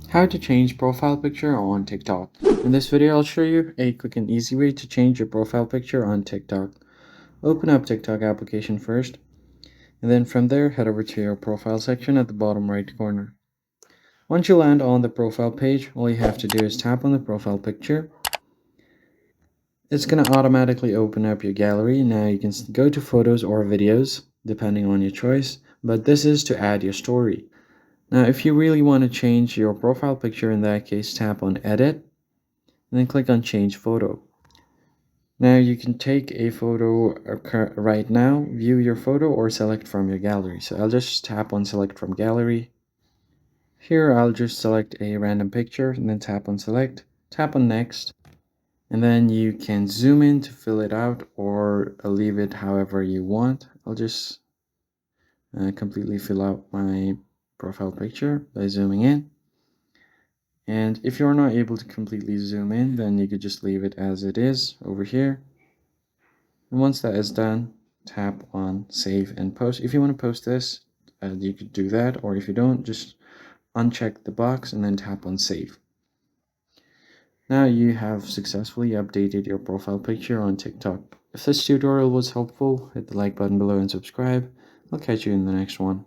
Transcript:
How to change profile picture on TikTok. In this video, I'll show you a quick and easy way to change your profile picture on TikTok. Open up TikTok application first, and then from there, head over to your profile section at the bottom right corner. Once you land on the profile page, all you have to do is tap on the profile picture. It's going to automatically open up your gallery. Now you can go to photos or videos, depending on your choice, but this is to add your story. Now, if you really want to change your profile picture, in that case, tap on Edit, and then click on Change Photo. Now, you can take a photo right now, view your photo, or select from your gallery. So I'll just tap on Select from Gallery. Here, I'll just select a random picture, and then tap on Select, tap on Next, and then you can zoom in to fill it out or leave it however you want. I'll just completely fill out my profile picture by zooming in. And if you're not able to completely zoom in, then you could just leave it as it is over here. And once that is done, tap on Save and Post. If you want to post this, you could do that. Or if you don't, just uncheck the box and then tap on Save. Now you have successfully updated your profile picture on TikTok. If this tutorial was helpful, hit the like button below and subscribe. I'll catch you in the next one.